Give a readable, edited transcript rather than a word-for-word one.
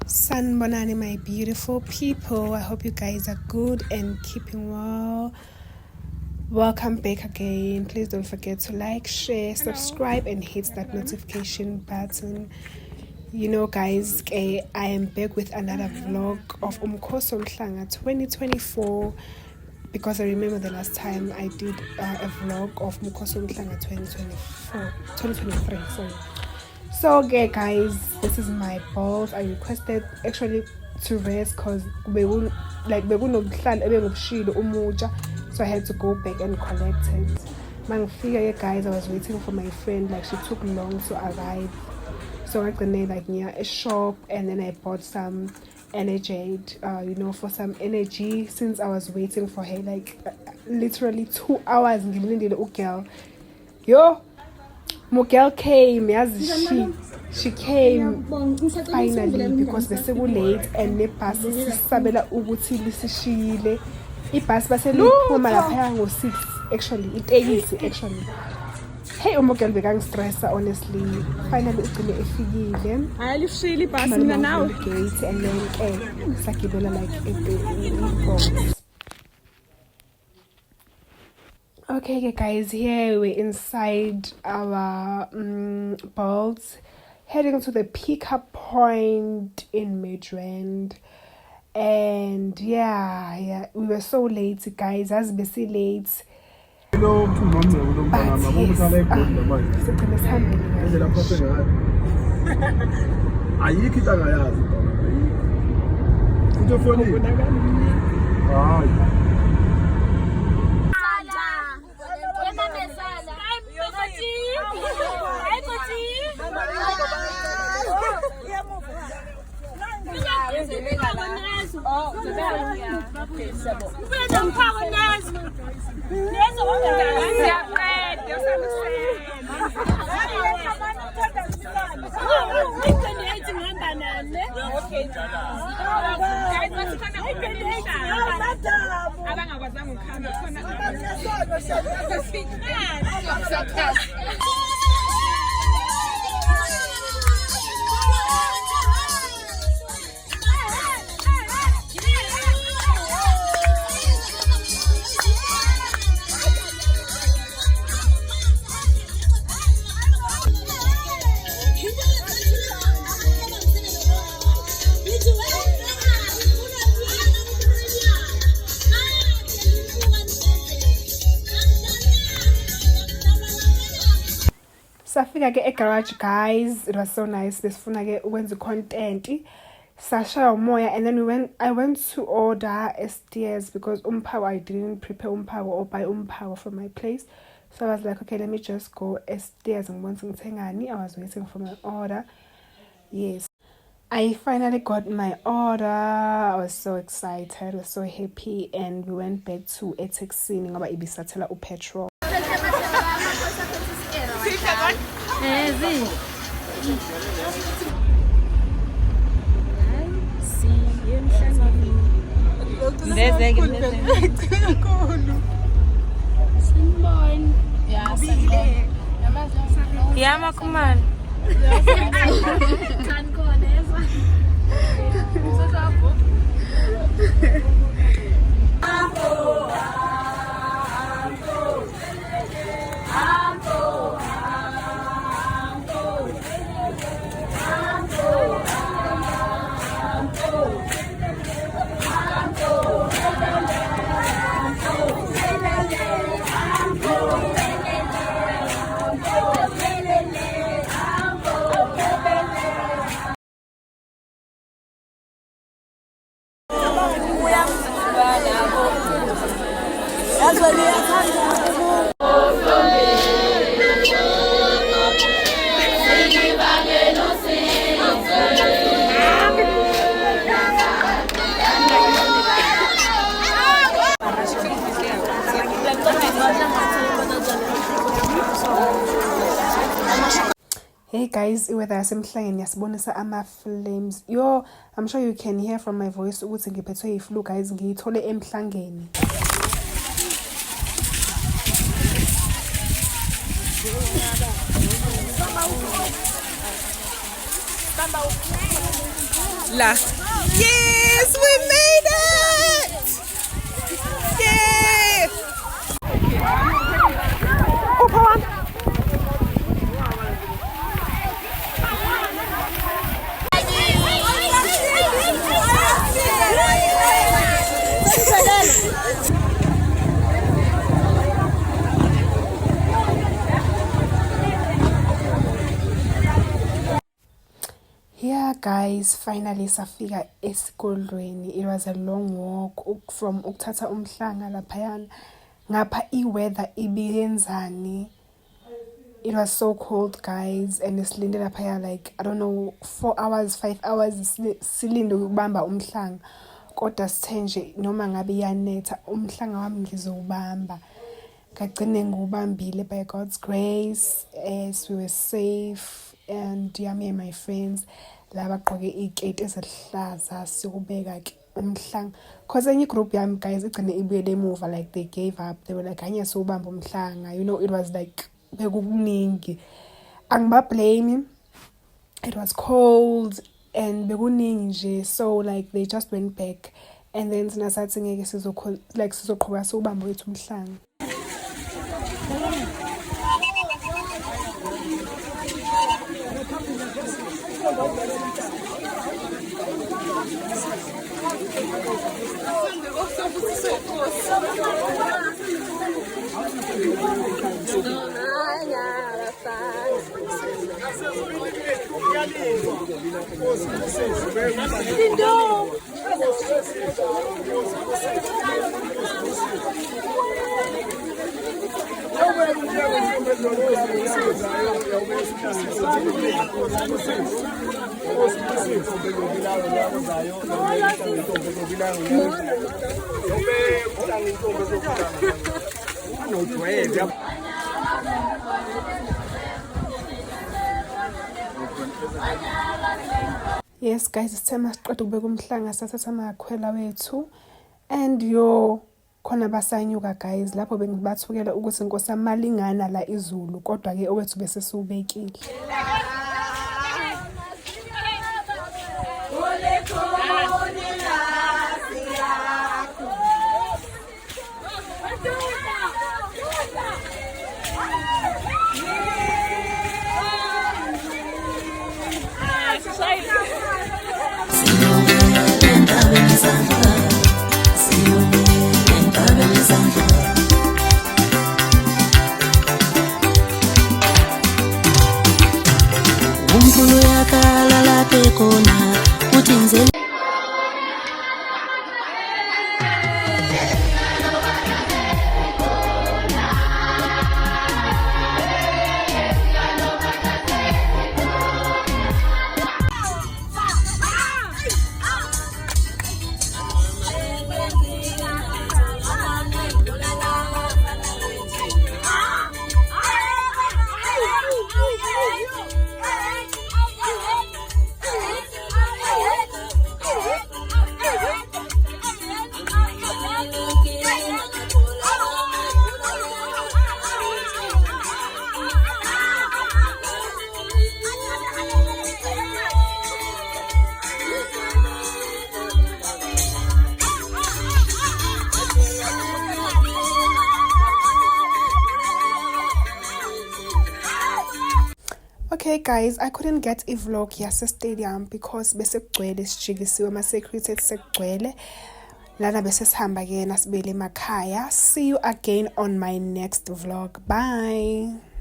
Sanbonani, my beautiful people. I hope you guys are good and keeping well. Welcome back again. Please don't forget to like, share, subscribe, and hit that notification button. You know, guys, I am back with another vlog of Umkhosi Mhlanga 2024, because I remember the last time I did a vlog of Umkhosi Mhlanga 2023. Sorry. So okay, guys, this is my balls. I requested actually to rest because so I had to go back and collect it. Guys, I was waiting for my friend. Like, she took long to arrive, so I went near a shop, and then I bought some energy, for some energy, since I was waiting for her literally 2 hours. Girl, Mugel came, she came finally, because they were late, and the bus sabela ukuthi lisishile. Ibus baseliphuma lapha ngo-6 actually, actually. Hey, Mugel began stressor, honestly. Finally ugcine efikile. Ayalishila ibus mina nawe. Gate, and then sakibela like it. Okay, guys, here we're inside our boats, heading to the pickup point in Midrand. And yeah, we were so late, guys. As busy late. But safika ke garage, guys. It was so nice. Besifuna ke ukwenza content, sashaya umoya, and then I went to order stairs because I didn't prepare or buy from my place. So I was like, okay, let me just go stairs and want something. I was waiting for my order. Yes, I finally got my order. I was so excited, I was so happy, and we went back to a taxi ngoba ibisathela upetrol. Yeah, come on. Hey guys, iweather yasemhlangeni yasibonisa ama-flames. Yo, I'm sure you can hear from my voice ukuthi ngiphethwe yi-flu, guys. Ngiyithole emhlangeni. La. Yes, we made it! Yes! Oh, come on. Yeah guys, finally safika esikolweni. It was a long walk from ukuthatha umhlanga laphayana. Ngapha i-weather ibiyenzani. It was so cold guys, and silinde laphaya like I don't know 4 hours 5 hours silinde ukubamba umhlanga. Kodwa sithe nje noma ngabe iyanetha umhlanga wami ngizowubamba. Ngagcine ngiwubambile by God's grace as we were safe, and me and my friends laba gqoke iketi ezihlaza sikubeka ke umhlanga, cause enye group yami guys igcine ibuyele emuva, like they gave up. They were like anye sobamba umhlanga, you know, it was like bekuningi. Angiba blame, it was cold and bekuningi nje, so like they just went back, and then sina sathi ngeke sizoqhubeka sobamba wethu umhlanga. Yes guys, sithe masiqeda ukubeka umhlanga sathatha amakhwela wethu, and khona basanyuka guys. Lapho bengibathukela ukuthi inkosi amalingana la izulu, kodwa ke owethu bese siubekile. Umkhulu yakala lapha khona uthi nze Okay guys, I couldn't get a vlog yase-stadium because bese kugcwele, sijikisiwe ama-security sekugcwele lana bese sihamba ke nasibele emakhaya. See you again on my next vlog. Bye.